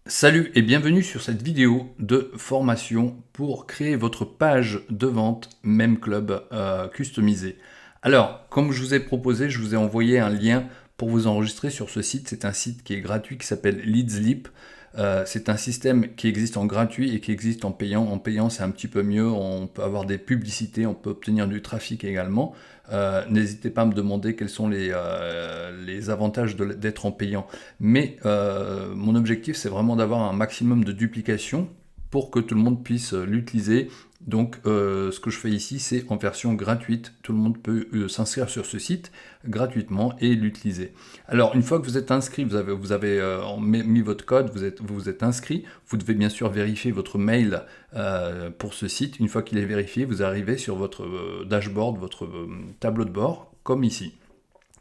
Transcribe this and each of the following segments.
Salut et bienvenue sur cette vidéo de formation pour créer votre page de vente MemClub customisée. Alors, comme je vous ai proposé, je vous ai envoyé un lien pour vous enregistrer sur ce site. C'est un site qui est gratuit qui s'appelle Leadslip. C'est un système qui existe en gratuit et qui existe en payant. En payant, c'est un petit peu mieux. On peut avoir des publicités, on peut obtenir du trafic également. N'hésitez pas à me demander quels sont les avantages d'être en payant. Mais mon objectif, c'est vraiment d'avoir un maximum de duplication pour que tout le monde puisse l'utiliser. Donc ce que je fais ici, c'est en version gratuite. Tout le monde peut s'inscrire sur ce site gratuitement et l'utiliser. Alors une fois que vous êtes inscrit, vous avez mis votre code, vous êtes inscrit, vous devez bien sûr vérifier votre mail pour ce site. Une fois qu'il est vérifié, vous arrivez sur votre dashboard, votre tableau de bord, comme ici.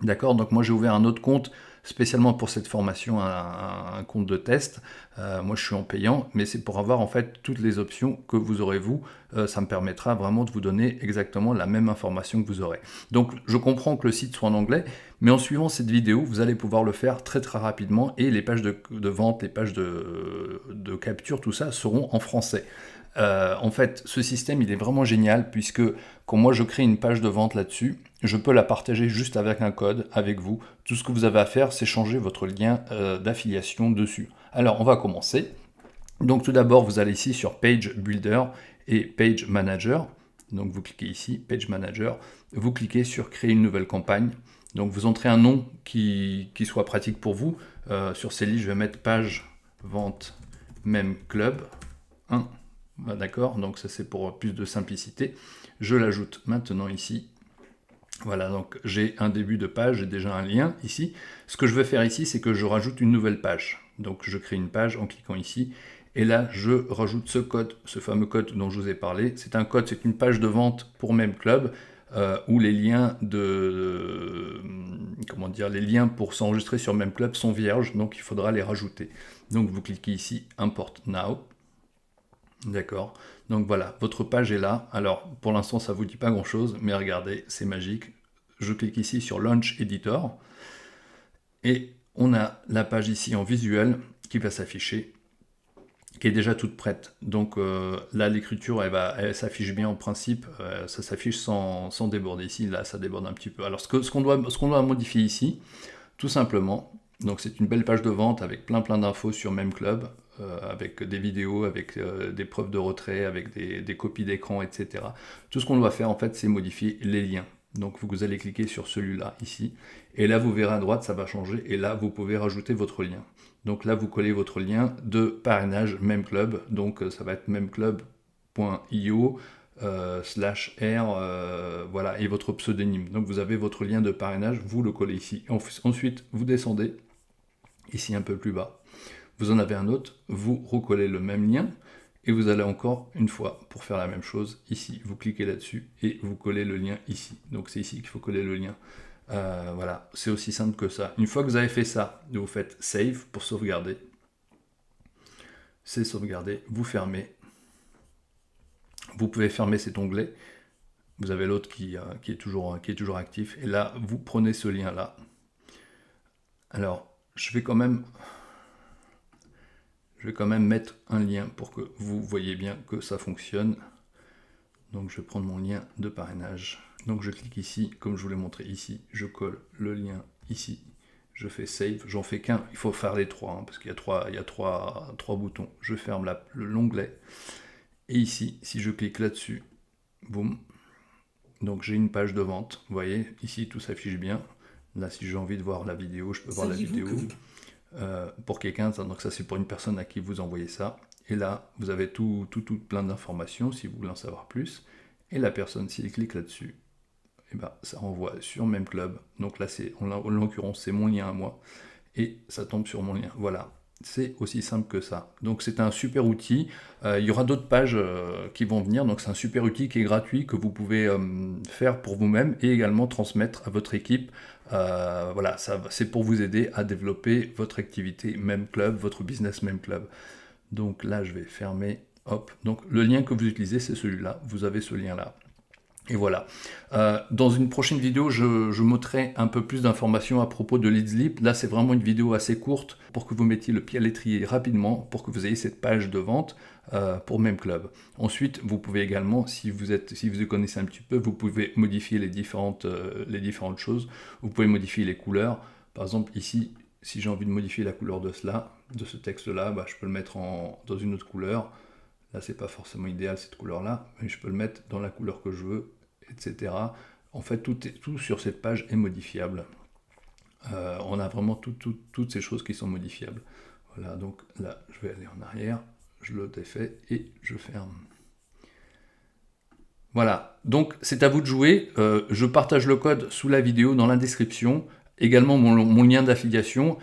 D'accord, donc moi j'ai ouvert un autre compte spécialement pour cette formation, un compte de test. Moi je suis en payant, mais c'est pour avoir en fait toutes les options que vous aurez vous. Ça me permettra vraiment de vous donner exactement la même information que vous aurez. Donc je comprends que le site soit en anglais, mais en suivant cette vidéo, vous allez pouvoir le faire très très rapidement et les pages de vente, les pages de capture, tout ça seront en français. En fait, ce système, il est vraiment génial puisque quand moi je crée une page de vente là-dessus, je peux la partager juste avec un code, avec vous. Tout ce que vous avez à faire, c'est changer votre lien d'affiliation dessus. Alors, on va commencer. Donc tout d'abord, vous allez ici sur Page Builder et Page Manager. Donc vous cliquez ici, Page Manager. Vous cliquez sur Créer une nouvelle campagne. Donc vous entrez un nom qui soit pratique pour vous. Sur ces listes, je vais mettre Page Vente MemClub 1. D'accord, donc ça c'est pour plus de simplicité. Je l'ajoute maintenant ici. Voilà, donc j'ai un début de page, j'ai déjà un lien ici. Ce que je veux faire ici, c'est que je rajoute une nouvelle page. Donc je crée une page en cliquant ici. Et là, je rajoute ce code, ce fameux code dont je vous ai parlé. C'est un code, c'est une page de vente pour MemClub où les liens comment dire, les liens pour s'enregistrer sur MemClub sont vierges, donc il faudra les rajouter. Donc vous cliquez ici, Import Now. D'accord, donc voilà, votre page est là. Alors pour l'instant ça ne vous dit pas grand chose, mais regardez, c'est magique. Je clique ici sur Launch Editor et on a la page ici en visuel qui va s'afficher, qui est déjà toute prête. Donc là l'écriture elle s'affiche bien en principe, ça s'affiche sans déborder. Ici là ça déborde un petit peu. Alors ce qu'on doit modifier ici, tout simplement, donc c'est une belle page de vente avec plein d'infos sur MemClub, avec des vidéos, avec des preuves de retrait, avec des copies d'écran, etc. Tout ce qu'on doit faire en fait, c'est modifier les liens. Donc vous allez cliquer sur celui-là ici, et là vous verrez à droite, ça va changer, et là vous pouvez rajouter votre lien. Donc là vous collez votre lien de parrainage MemClub, donc ça va être memclub.io /r, voilà, et votre pseudonyme. Donc vous avez votre lien de parrainage, vous le collez ici. Ensuite, vous descendez ici un peu plus bas. Vous en avez un autre, vous recollez le même lien, et vous allez encore une fois pour faire la même chose ici. Vous cliquez là-dessus et vous collez le lien ici. Donc c'est ici qu'il faut coller le lien. Voilà, c'est aussi simple que ça. Une fois que vous avez fait ça, vous faites Save pour sauvegarder. C'est sauvegardé, vous fermez. Vous pouvez fermer cet onglet. Vous avez l'autre qui est toujours actif. Et là, vous prenez ce lien-là. Alors, je vais quand même mettre un lien pour que vous voyez bien que ça fonctionne. Donc je vais prendre mon lien de parrainage. Donc je clique ici, comme je vous l'ai montré ici, je colle le lien ici. Je fais Save, j'en fais qu'un, il faut faire les trois, hein, parce qu'il y a trois boutons. Je ferme l'onglet. Et ici, si je clique là-dessus, boum, donc j'ai une page de vente. Vous voyez, ici tout s'affiche bien. Là, si j'ai envie de voir la vidéo, je peux voir la vidéo. Pour quelqu'un, donc ça c'est pour une personne à qui vous envoyez ça. Et là, vous avez tout plein d'informations si vous voulez en savoir plus. Et la personne, s'il clique là-dessus, et ben, ça renvoie sur MemClub. Donc là, en l'occurrence, c'est mon lien à moi. Et ça tombe sur mon lien. Voilà. C'est aussi simple que ça. Donc c'est un super outil. Il y aura d'autres pages qui vont venir. Donc c'est un super outil qui est gratuit, que vous pouvez faire pour vous-même et également transmettre à votre équipe. Voilà, c'est pour vous aider à développer votre activité MemClub, votre business MemClub. Donc là, je vais fermer. Hop. Donc le lien que vous utilisez, c'est celui-là. Vous avez ce lien-là. Et voilà. Dans une prochaine vidéo, je mettrai un peu plus d'informations à propos de Leadslip. Là, c'est vraiment une vidéo assez courte pour que vous mettiez le pied à l'étrier rapidement, pour que vous ayez cette page de vente pour MemClub. Ensuite, vous pouvez également, si vous connaissez un petit peu, vous pouvez modifier les différentes choses. Vous pouvez modifier les couleurs. Par exemple, ici, si j'ai envie de modifier la couleur de ce texte-là, bah, je peux le mettre dans une autre couleur. Là, c'est pas forcément idéal cette couleur-là, mais je peux le mettre dans la couleur que je veux, etc. En fait, tout sur cette page est modifiable. On a vraiment toutes ces choses qui sont modifiables. Voilà, donc là, je vais aller en arrière, je le défais et je ferme. Voilà, donc c'est à vous de jouer. Je partage le code sous la vidéo dans la description. Également mon lien d'affiliation.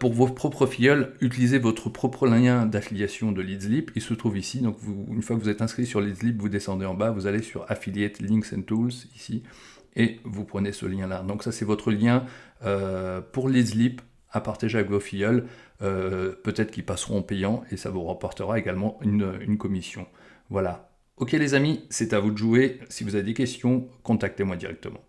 Pour vos propres filleuls, utilisez votre propre lien d'affiliation de Leadslip. Il se trouve ici. Donc une fois que vous êtes inscrit sur Leadslip, vous descendez en bas, vous allez sur Affiliate Links and Tools ici et vous prenez ce lien-là. Donc ça c'est votre lien pour Leadslip à partager avec vos filleuls. Peut-être qu'ils passeront en payant et ça vous rapportera également une commission. Voilà. Ok les amis, c'est à vous de jouer. Si vous avez des questions, contactez-moi directement.